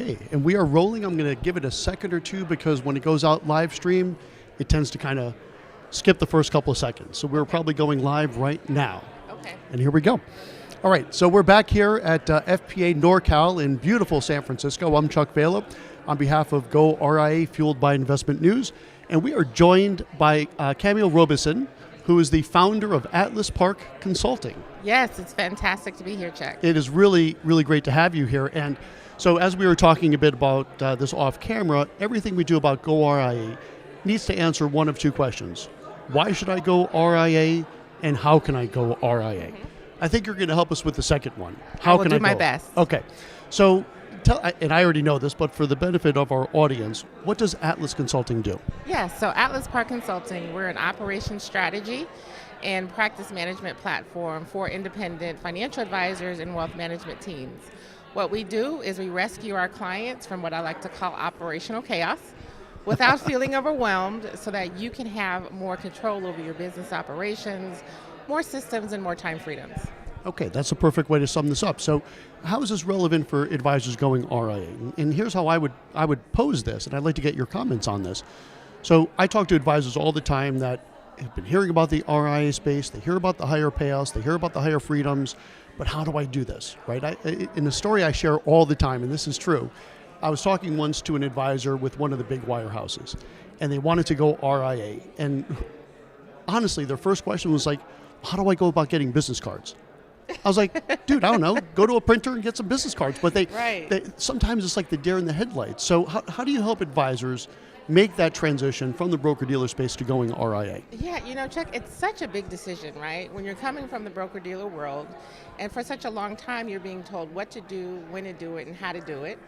Okay, and we are rolling. I'm going to give it a second or two because when it goes out live stream, it tends to kind of skip the first couple of seconds. So we're probably going live right now. Okay. And here we go. All right, so we're back here at FPA NorCal in beautiful San Francisco. I'm Chuck Vela on behalf of goRIA, Fueled by Investment News. And we are joined by Cameo Robinson, who is the founder of Atlas Park Consulting. Yes, it's fantastic to be here, Chuck. It is really, really great to have you here. And so as we were talking a bit about this off camera, everything we do about goRIA needs to answer one of two questions. Why should I go RIA, and how can I go RIA? Mm-hmm. I think you're going to help us with the second one. How can I go? I will do my best. Okay. So, and I already know this, but for the benefit of our audience, what does Atlas Consulting do? Yeah, so Atlas Park Consulting, we're an operations strategy and practice management platform for independent financial advisors and wealth management teams. What we do is we rescue our clients from what I like to call operational chaos without feeling overwhelmed so that you can have more control over your business operations, more systems, and more time freedoms. Okay, that's a perfect way to sum this up. So how is this relevant for advisors going RIA? And here's how I would pose this, and I'd like to get your comments on this. So I talk to advisors all the time that have been hearing about the RIA space, they hear about the higher payouts, they hear about the higher freedoms, but how do I do this, right? In the story I share all the time, and this is true, I was talking once to an advisor with one of the big wirehouses, and they wanted to go RIA. And honestly, their first question was like, how do I go about getting business cards? I was like, dude, I don't know, go to a printer and get some business cards. But they sometimes it's like the deer in the headlights. So how do you help advisors make that transition from the broker-dealer space to going RIA? Yeah, Chuck, it's such a big decision, right? When you're coming from the broker-dealer world, and for such a long time you're being told what to do, when to do it, and how to do it.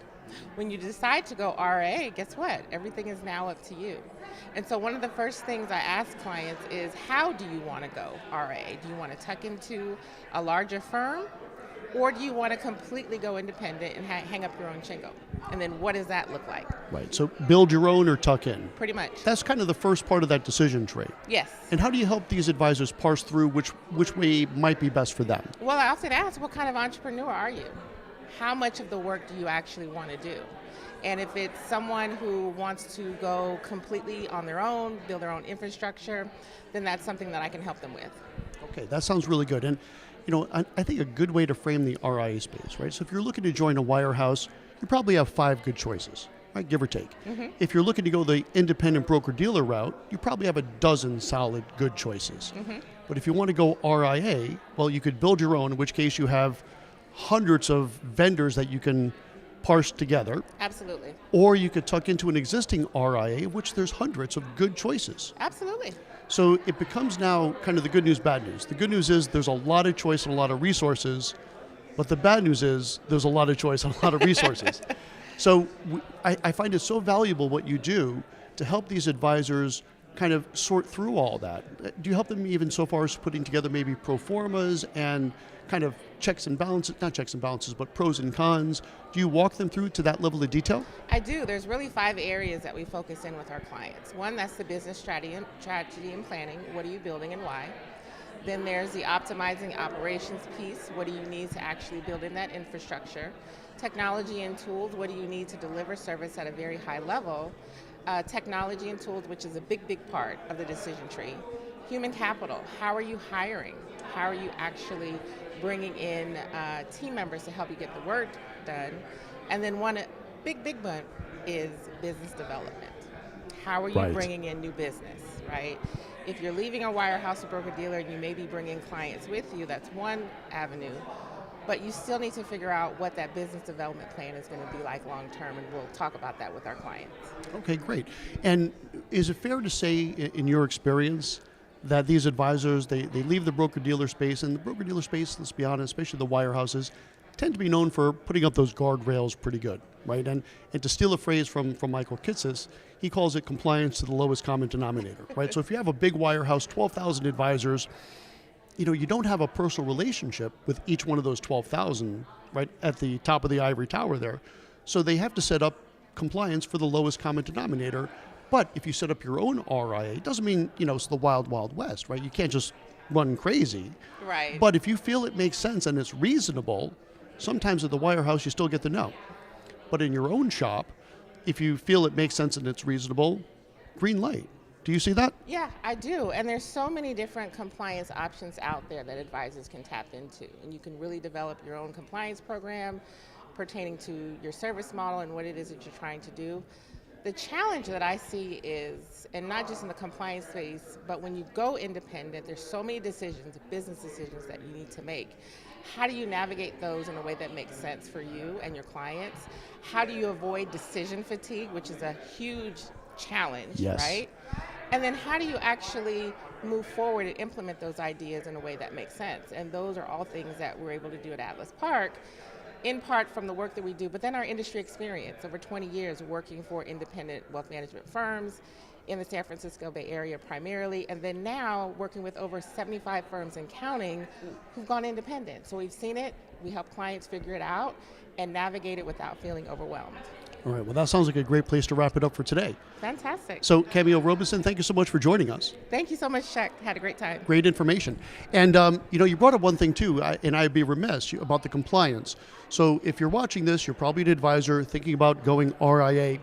When you decide to go RIA, guess what? Everything is now up to you. And so one of the first things I ask clients is, how do you want to go RIA? Do you want to tuck into a larger firm? Or do you want to completely go independent and hang up your own shingle? And then what does that look like? Right, so build your own or tuck in. Pretty much. That's kind of the first part of that decision tree. Yes. And how do you help these advisors parse through which way might be best for them? Well, I often ask, what kind of entrepreneur are you? How much of the work do you actually want to do? And if it's someone who wants to go completely on their own, build their own infrastructure, then that's something that I can help them with. Okay, that sounds really good. And I think a good way to frame the RIA space, right? So if you're looking to join a wirehouse, you probably have 5 good choices, right? Give or take. Mm-hmm. If you're looking to go the independent broker-dealer route, you probably have a dozen solid good choices. Mm-hmm. But if you want to go RIA, well, you could build your own, in which case you have hundreds of vendors that you can parse together. Absolutely. Or you could tuck into an existing RIA, which there's hundreds of good choices. Absolutely. So it becomes now kind of the good news, bad news. The good news is there's a lot of choice and a lot of resources, but the bad news is there's a lot of choice and a lot of resources. So I find it so valuable what you do to help these advisors kind of sort through all that. Do you help them even so far as putting together maybe pro formas and kind of checks and balances, not checks and balances, but pros and cons? Do you walk them through to that level of detail? I do. There's really 5 areas that we focus in with our clients. One, that's the business strategy and planning. What are you building and why? Then there's the optimizing operations piece. What do you need to actually build in that infrastructure? Technology and tools. What do you need to deliver service at a very high level? Technology and tools, which is a big, big part of the decision tree. Human capital. How are you hiring? How are you actually bringing in team members to help you get the work done? And then one big one is business development. How are you bringing in new business, right? If you're leaving a wirehouse or broker-dealer and you may be bringing clients with you, that's one avenue. But you still need to figure out what that business development plan is going to be like long term, and we'll talk about that with our clients. Okay, great. And is it fair to say, in your experience, that these advisors, they leave the broker-dealer space, and the broker-dealer space, let's be honest, especially the wirehouses, tend to be known for putting up those guardrails pretty good, right? And to steal a phrase from Michael Kitces, he calls it compliance to the lowest common denominator, right? So if you have a big wirehouse, 12,000 advisors, you don't have a personal relationship with each one of those 12,000, right, at the top of the ivory tower there. So they have to set up compliance for the lowest common denominator. But if you set up your own RIA, it doesn't mean, it's the wild, wild west, right? You can't just run crazy. Right. But if you feel it makes sense and it's reasonable, sometimes at the wirehouse you still get the no. but in your own shop, if you feel it makes sense and it's reasonable, green light. Do you see that? Yeah, I do. And there's so many different compliance options out there that advisors can tap into. And you can really develop your own compliance program pertaining to your service model and what it is that you're trying to do. The challenge that I see is, and not just in the compliance space, but when you go independent, there's so many decisions, business decisions that you need to make. How do you navigate those in a way that makes sense for you and your clients? How do you avoid decision fatigue, which is a huge challenge, yes. right? And then how do you actually move forward and implement those ideas in a way that makes sense? And those are all things that we're able to do at Atlas Park, in part from the work that we do, but then our industry experience, over 20 years working for independent wealth management firms in the San Francisco Bay Area primarily, and then now working with over 75 firms and counting who've gone independent. So we've seen it, we help clients figure it out and navigate it without feeling overwhelmed. All right, well, that sounds like a great place to wrap it up for today. Fantastic. So, Cameo Robinson, thank you so much for joining us. Thank you so much, Chuck. Had a great time. Great information. And, you brought up one thing, too, and I'd be remiss about the compliance. So, if you're watching this, you're probably an advisor thinking about going RIA.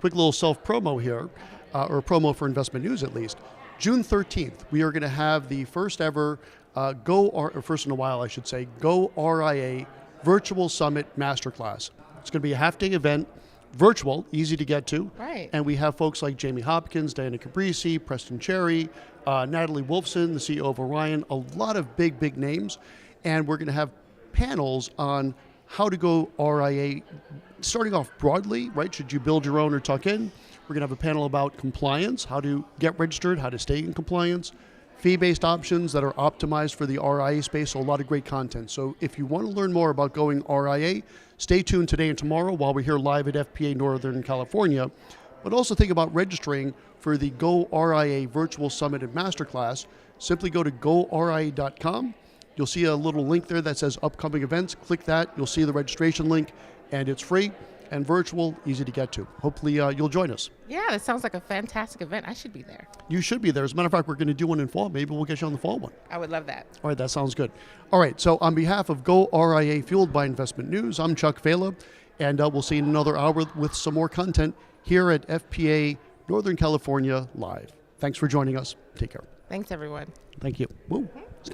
Quick little self-promo here, or promo for Investment News, at least. June 13th, we are going to have the first ever first in a while, I should say, goRIA Virtual Summit Masterclass. It's going to be a half-day event. Virtual, easy to get to. Right. And we have folks like Jamie Hopkins, Diana Caprisi, Preston Cherry, Natalie Wolfson, the CEO of Orion, a lot of big names. And we're going to have panels on how to go RIA, starting off broadly, right? Should you build your own or tuck in? We're going to have a panel about compliance, how to get registered, how to stay in compliance, fee-based options that are optimized for the RIA space, so a lot of great content. So if you want to learn more about going RIA, stay tuned today and tomorrow while we're here live at FPA Northern California, but also think about registering for the goRIA Virtual Summit and Masterclass. Simply go to goRIA.com. You'll see a little link there that says upcoming events. Click that, you'll see the registration link, and it's free and virtual, easy to get to. Hopefully you'll join us. Yeah, that sounds like a fantastic event. I should be there. You should be there. As a matter of fact, we're going to do one in fall. Maybe we'll get you on the fall one. I would love that. All right, that sounds good. All right, so on behalf of goRIA Fueled by Investment News, I'm Chuck Vela, and we'll see you in another hour with some more content here at FPA Northern California Live. Thanks for joining us. Take care. Thanks, everyone. Thank you. Woo.